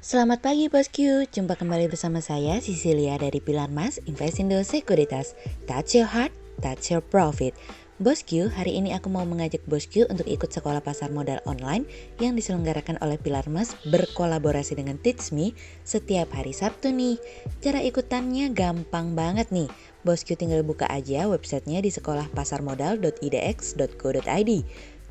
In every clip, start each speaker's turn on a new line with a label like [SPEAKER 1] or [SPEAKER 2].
[SPEAKER 1] Selamat pagi bosku, jumpa kembali bersama saya Cecilia dari Pilar Mas Investindo Sekuritas. Touch your heart, touch your profit. Bosku, hari ini aku mau mengajak bosku untuk ikut sekolah pasar modal online yang diselenggarakan oleh Pilar Mas berkolaborasi dengan Teach Me setiap hari Sabtu nih. Cara ikutannya gampang banget nih. Bosku tinggal buka aja websitenya di sekolahpasarmodal.idx.co.id.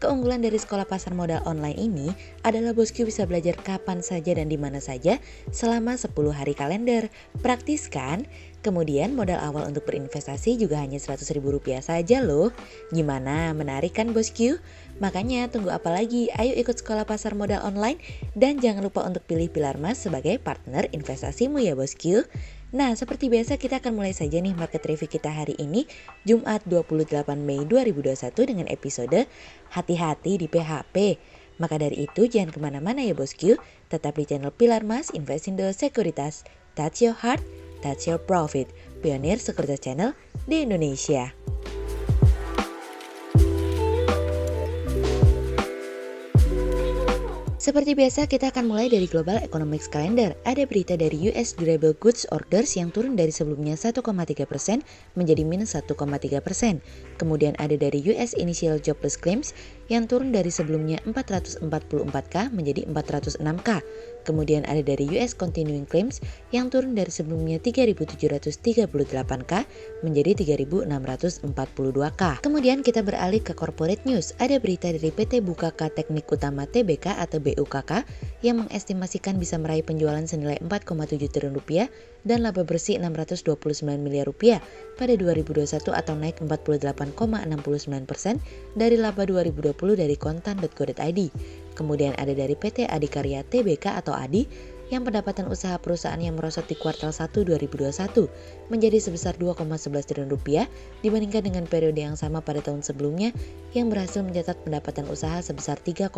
[SPEAKER 1] Keunggulan dari sekolah pasar modal online ini adalah bosku bisa belajar kapan saja dan di mana saja selama 10 hari kalender. Praktis kan? Kemudian modal awal untuk berinvestasi juga hanya Rp100.000 saja loh. Gimana? Menarik kan bosku? Makanya tunggu apa lagi? Ayo ikut sekolah pasar modal online dan jangan lupa untuk pilih Pilar Mas sebagai partner investasimu ya bosku. Nah, seperti biasa kita akan mulai saja nih market review kita hari ini, Jumat 28 Mei 2021 dengan episode Hati-hati di PHP. Maka dari itu jangan kemana-mana ya bosku, tetap di channel Pilar Mas Investindo Sekuritas. Touch your heart, touch your profit. Pionir Sekuritas Channel di Indonesia. Seperti biasa kita akan mulai dari Global Economics Calendar. Ada berita dari US Durable Goods Orders yang turun dari sebelumnya 1,3% menjadi minus 1,3%. Kemudian ada dari US Initial Jobless Claims yang turun dari sebelumnya 444K menjadi 406K. Kemudian ada dari US Continuing Claims yang turun dari sebelumnya 3.738K menjadi 3.642K. Kemudian kita beralih ke Corporate News. Ada berita dari PT Bukaka Teknik Utama Tbk atau BUKK yang mengestimasikan bisa meraih penjualan senilai 4,7 triliun rupiah dan laba bersih 629 miliar rupiah pada 2021 atau naik 48,69% dari laba 2020 dari kontan.go.id. Kemudian ada dari PT Adikarya Tbk atau ADI yang pendapatan usaha perusahaan yang merosot di kuartal 1 2021 menjadi sebesar 2,11 triliun rupiah dibandingkan dengan periode yang sama pada tahun sebelumnya yang berhasil mencatat pendapatan usaha sebesar 3,06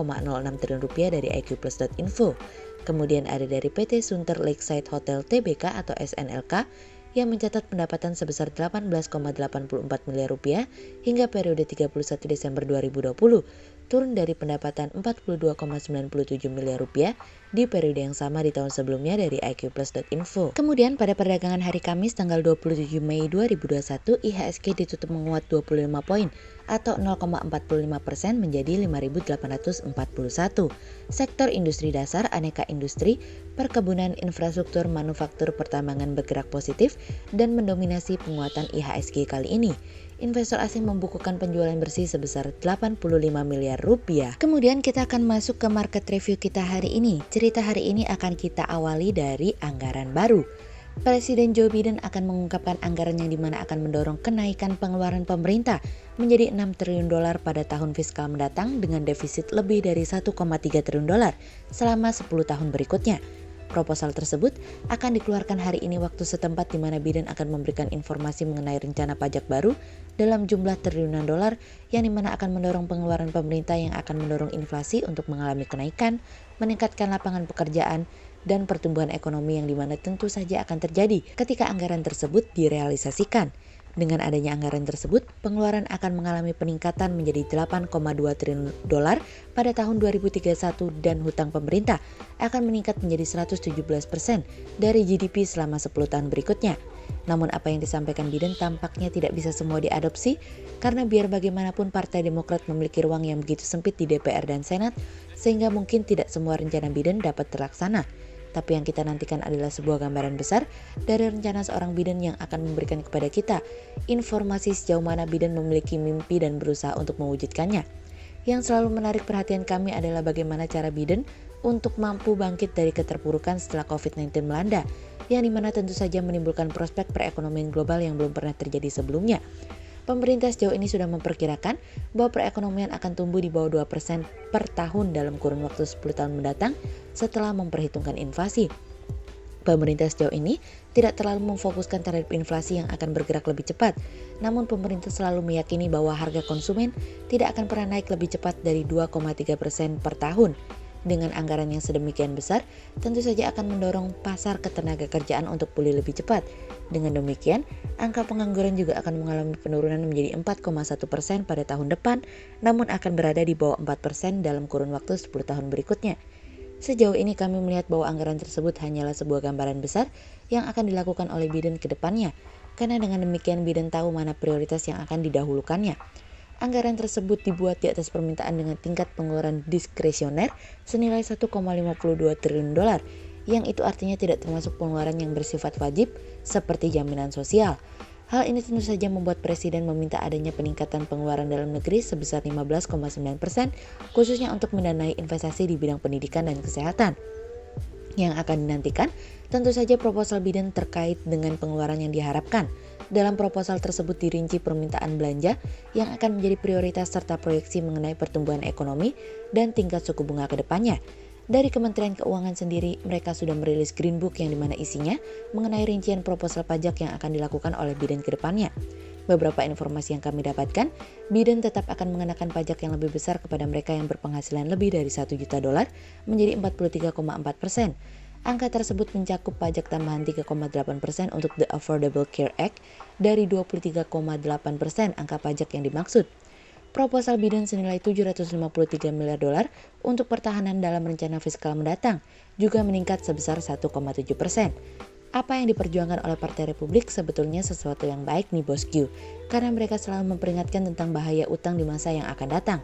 [SPEAKER 1] triliun rupiah dari iqplus.info. Kemudian ada dari PT Sunter Lakeside Hotel Tbk atau SNLK yang mencatat pendapatan sebesar 18,84 miliar rupiah hingga periode 31 Desember 2020, turun dari pendapatan 42,97 miliar rupiah di periode yang sama di tahun sebelumnya dari iqplus.info. Kemudian pada perdagangan hari Kamis tanggal 27 Mei 2021, IHSG ditutup menguat 25 poin atau 0,45% menjadi 5.841. Sektor industri dasar, aneka industri, perkebunan, infrastruktur, manufaktur, pertambangan bergerak positif dan mendominasi penguatan IHSG kali ini. Investor asing membukukan penjualan bersih sebesar 85 miliar rupiah. Kemudian kita akan masuk ke market review kita hari ini. Cerita hari ini akan kita awali dari anggaran baru. Presiden Joe Biden akan mengungkapkan anggaran yang dimana akan mendorong kenaikan pengeluaran pemerintah menjadi 6 triliun dolar pada tahun fiskal mendatang dengan defisit lebih dari 1,3 triliun dolar selama 10 tahun berikutnya. Proposal tersebut akan dikeluarkan hari ini waktu setempat di mana Biden akan memberikan informasi mengenai rencana pajak baru dalam jumlah triliunan dolar yang dimana akan mendorong pengeluaran pemerintah yang akan mendorong inflasi untuk mengalami kenaikan, meningkatkan lapangan pekerjaan, dan pertumbuhan ekonomi yang dimana tentu saja akan terjadi ketika anggaran tersebut direalisasikan. Dengan adanya anggaran tersebut, pengeluaran akan mengalami peningkatan menjadi 8,2 triliun dolar pada tahun 2031 dan hutang pemerintah akan meningkat menjadi 117% dari GDP selama 10 tahun berikutnya. Namun apa yang disampaikan Biden tampaknya tidak bisa semua diadopsi karena biar bagaimanapun Partai Demokrat memiliki ruang yang begitu sempit di DPR dan Senat sehingga mungkin tidak semua rencana Biden dapat terlaksana. Tapi yang kita nantikan adalah sebuah gambaran besar dari rencana seorang Biden yang akan memberikan kepada kita informasi sejauh mana Biden memiliki mimpi dan berusaha untuk mewujudkannya. Yang selalu menarik perhatian kami adalah bagaimana cara Biden untuk mampu bangkit dari keterpurukan setelah COVID-19 melanda, yang dimana tentu saja menimbulkan prospek perekonomian global yang belum pernah terjadi sebelumnya. Pemerintah sejauh ini sudah memperkirakan bahwa perekonomian akan tumbuh di bawah 2% per tahun dalam kurun waktu 10 tahun mendatang setelah memperhitungkan inflasi. Pemerintah sejauh ini tidak terlalu memfokuskan terhadap inflasi yang akan bergerak lebih cepat. Namun pemerintah selalu meyakini bahwa harga konsumen tidak akan pernah naik lebih cepat dari 2,3% per tahun. Dengan anggaran yang sedemikian besar, tentu saja akan mendorong pasar ketenaga kerjaan untuk pulih lebih cepat. Dengan demikian, angka pengangguran juga akan mengalami penurunan menjadi 4,1% pada tahun depan, namun akan berada di bawah 4% dalam kurun waktu 10 tahun berikutnya. Sejauh ini kami melihat bahwa anggaran tersebut hanyalah sebuah gambaran besar yang akan dilakukan oleh Biden ke depannya, karena dengan demikian Biden tahu mana prioritas yang akan didahulukannya. Anggaran tersebut dibuat di atas permintaan dengan tingkat pengeluaran diskresioner senilai 1,52 triliun dolar, yang itu artinya tidak termasuk pengeluaran yang bersifat wajib seperti jaminan sosial. Hal ini tentu saja membuat Presiden meminta adanya peningkatan pengeluaran dalam negeri sebesar 15,9%, khususnya untuk mendanai investasi di bidang pendidikan dan kesehatan. Yang akan dinantikan, tentu saja proposal Biden terkait dengan pengeluaran yang diharapkan. Dalam proposal tersebut dirinci permintaan belanja yang akan menjadi prioritas serta proyeksi mengenai pertumbuhan ekonomi dan tingkat suku bunga ke depannya. Dari Kementerian Keuangan sendiri, mereka sudah merilis Green Book yang dimana isinya mengenai rincian proposal pajak yang akan dilakukan oleh Biden ke depannya. Beberapa informasi yang kami dapatkan, Biden tetap akan mengenakan pajak yang lebih besar kepada mereka yang berpenghasilan lebih dari 1 juta dolar menjadi 43,4%. Angka tersebut mencakup pajak tambahan 3,8% untuk The Affordable Care Act dari 23,8% angka pajak yang dimaksud. Proposal Biden senilai 753 miliar dolar untuk pertahanan dalam rencana fiskal mendatang juga meningkat sebesar 1,7%. Apa yang diperjuangkan oleh Partai Republik sebetulnya sesuatu yang baik nih bosku, karena mereka selalu memperingatkan tentang bahaya utang di masa yang akan datang.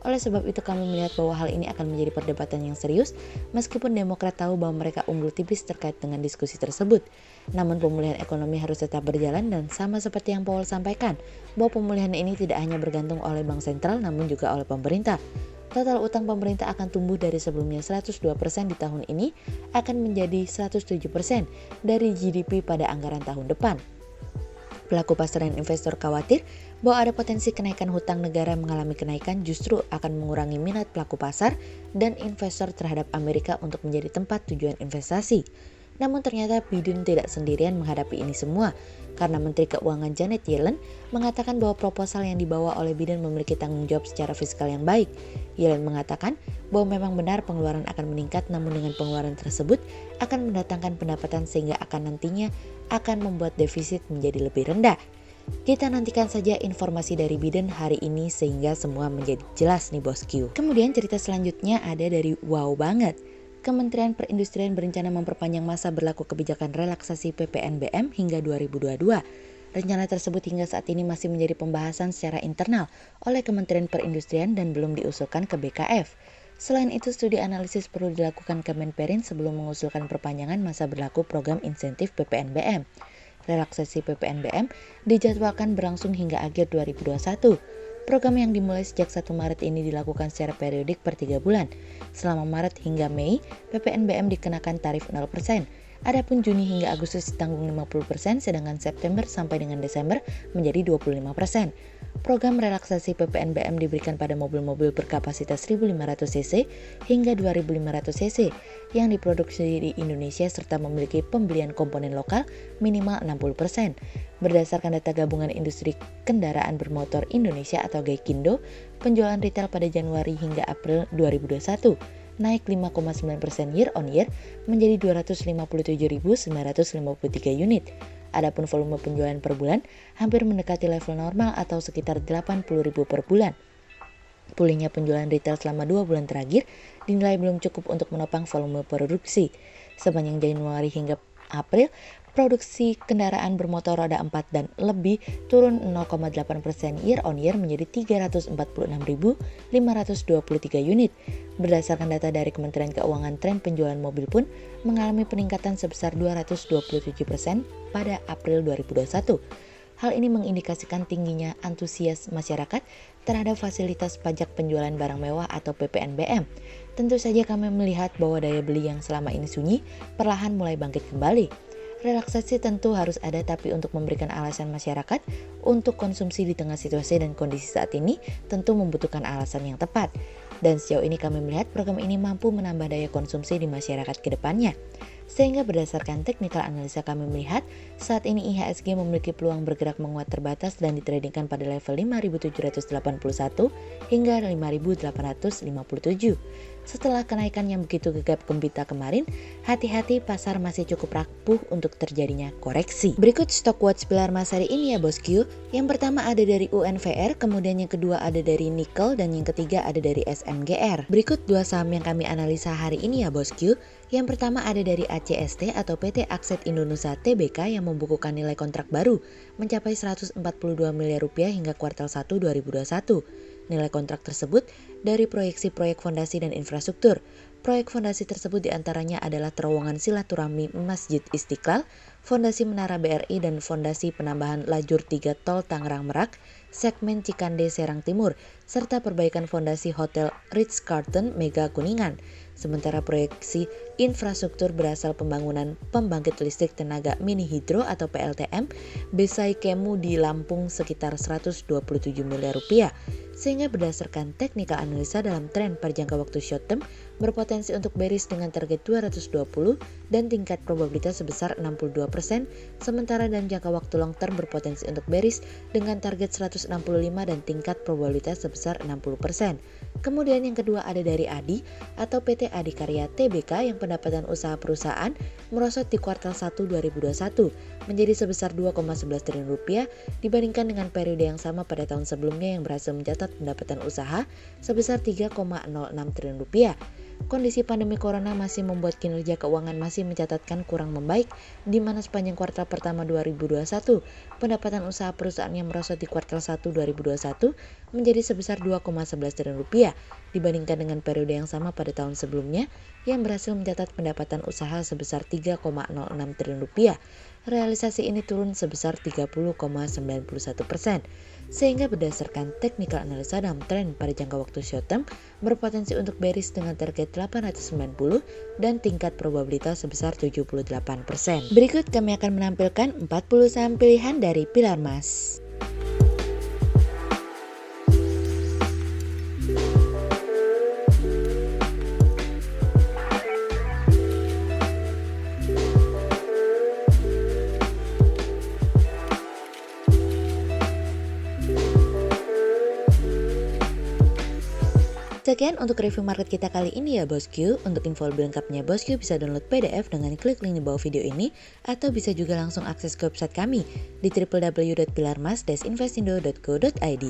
[SPEAKER 1] Oleh sebab itu kami melihat bahwa hal ini akan menjadi perdebatan yang serius, meskipun Demokrat tahu bahwa mereka unggul tipis terkait dengan diskusi tersebut. Namun pemulihan ekonomi harus tetap berjalan dan sama seperti yang Powell sampaikan, bahwa pemulihan ini tidak hanya bergantung oleh bank sentral namun juga oleh pemerintah. Total utang pemerintah akan tumbuh dari sebelumnya 102% di tahun ini akan menjadi 107% dari GDP pada anggaran tahun depan. Pelaku pasar dan investor khawatir bahwa ada potensi kenaikan hutang negara mengalami kenaikan justru akan mengurangi minat pelaku pasar dan investor terhadap Amerika untuk menjadi tempat tujuan investasi. Namun ternyata Biden tidak sendirian menghadapi ini semua, karena Menteri Keuangan Janet Yellen mengatakan bahwa proposal yang dibawa oleh Biden memiliki tanggung jawab secara fiskal yang baik. Yellen mengatakan bahwa memang benar pengeluaran akan meningkat, namun dengan pengeluaran tersebut akan mendatangkan pendapatan sehingga akan nantinya akan membuat defisit menjadi lebih rendah. Kita nantikan saja informasi dari Biden hari ini sehingga semua menjadi jelas nih bosku. Kemudian cerita selanjutnya ada dari wow banget. Kementerian Perindustrian berencana memperpanjang masa berlaku kebijakan relaksasi PPNBM hingga 2022. Rencana tersebut hingga saat ini masih menjadi pembahasan secara internal oleh Kementerian Perindustrian dan belum diusulkan ke BKF. Selain itu, studi analisis perlu dilakukan Kemenperin sebelum mengusulkan perpanjangan masa berlaku program insentif PPNBM. Relaksasi PPNBM dijadwalkan berlangsung hingga akhir 2021. Program yang dimulai sejak 1 Maret ini dilakukan secara periodik per 3 bulan. Selama Maret hingga Mei, PPNBM dikenakan tarif 0%. Adapun Juni hingga Agustus ditanggung 50%, sedangkan September sampai dengan Desember menjadi 25%. Program relaksasi PPNBM diberikan pada mobil-mobil berkapasitas 1.500 cc hingga 2.500 cc yang diproduksi di Indonesia serta memiliki pembelian komponen lokal minimal 60%. Berdasarkan data Gabungan Industri Kendaraan Bermotor Indonesia atau GAIKINDO, penjualan retail pada Januari hingga April 2021 naik 5,9% year on year menjadi 257.953 unit. Adapun volume penjualan per bulan hampir mendekati level normal atau sekitar 80.000 per bulan. Pulihnya penjualan retail selama 2 bulan terakhir dinilai belum cukup untuk menopang volume produksi. Sepanjang Januari hingga April, produksi kendaraan bermotor roda 4 dan lebih turun 0,8% year on year menjadi 346.523 unit. Berdasarkan data dari Kementerian Keuangan, tren penjualan mobil pun mengalami peningkatan sebesar 227% pada April 2021. Hal ini mengindikasikan tingginya antusias masyarakat terhadap fasilitas pajak penjualan barang mewah atau PPNBM. Tentu saja kami melihat bahwa daya beli yang selama ini sunyi perlahan mulai bangkit kembali. Relaksasi tentu harus ada, tapi untuk memberikan alasan masyarakat untuk konsumsi di tengah situasi dan kondisi saat ini tentu membutuhkan alasan yang tepat. Dan sejauh ini kami melihat program ini mampu menambah daya konsumsi di masyarakat ke depannya. Sehingga berdasarkan technical analisa kami melihat saat ini IHSG memiliki peluang bergerak menguat terbatas dan ditradingkan pada level 5.781 hingga 5.857. Setelah kenaikan yang begitu gegap gempita kemarin, hati-hati pasar masih cukup rapuh untuk terjadinya koreksi. Berikut stok watch pilar emas hari ini ya bosku. Yang pertama ada dari UNVR, kemudian yang kedua ada dari Nickel, dan yang ketiga ada dari SMGR. Berikut dua saham yang kami analisa hari ini ya bosku. Yang pertama ada dari ACST atau PT Akset Indonesia Tbk yang membukukan nilai kontrak baru mencapai 142 miliar rupiah hingga kuartal 1 2021. Nilai kontrak tersebut dari proyeksi proyek fondasi dan infrastruktur. Proyek fondasi tersebut diantaranya adalah terowongan silaturahmi Masjid Istiqlal, fondasi Menara BRI, dan fondasi penambahan lajur 3 tol Tangerang Merak, segmen Cikande Serang Timur, serta perbaikan fondasi Hotel Ritz-Carlton Mega Kuningan. Sementara proyeksi infrastruktur berasal pembangunan pembangkit listrik tenaga mini hidro atau PLTM Besai Kemu di Lampung sekitar 127 miliar rupiah. Sehingga berdasarkan teknikal analisa dalam tren pada jangka waktu short term berpotensi untuk bearish dengan target 220 dan tingkat probabilitas sebesar 62%, sementara dalam jangka waktu long term berpotensi untuk bearish dengan target 165 dan tingkat probabilitas sebesar 60%. Kemudian yang kedua ada dari ADI atau PT Adikarya Tbk yang pendapatan usaha perusahaan merosot di kuartal 1 2021 menjadi sebesar 2,11 triliun rupiah dibandingkan dengan periode yang sama pada tahun sebelumnya yang berhasil mencatat pendapatan usaha sebesar 3,06 triliun rupiah. Kondisi pandemi corona masih membuat kinerja keuangan masih mencatatkan kurang membaik, di mana sepanjang kuartal pertama 2021, pendapatan usaha perusahaan yang merosot di kuartal 1 2021 menjadi sebesar 2,11 triliun rupiah dibandingkan dengan periode yang sama pada tahun sebelumnya yang berhasil mencatat pendapatan usaha sebesar 3,06 triliun rupiah. Realisasi ini turun sebesar 30,91%. Sehingga berdasarkan teknikal analisa dalam tren pada jangka waktu short term berpotensi untuk bearish dengan target 890 dan tingkat probabilitas sebesar 78%. Berikut kami akan menampilkan 40 saham pilihan dari pilar emas. Sekian untuk review market kita kali ini ya bosku. Untuk info lebih lengkapnya bosku bisa download PDF dengan klik link di bawah video ini, atau bisa juga langsung akses ke website kami di www.pilarmas-investindo.co.id.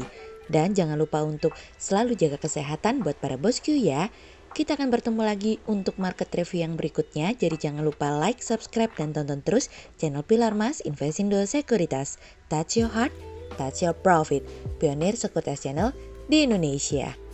[SPEAKER 1] Dan jangan lupa untuk selalu jaga kesehatan buat para bosku ya. Kita akan bertemu lagi untuk market review yang berikutnya. Jadi jangan lupa like, subscribe, dan tonton terus channel Pilar Mas Investindo Sekuritas. Touch your heart, touch your profit. Pionir Sekuritas Channel di Indonesia.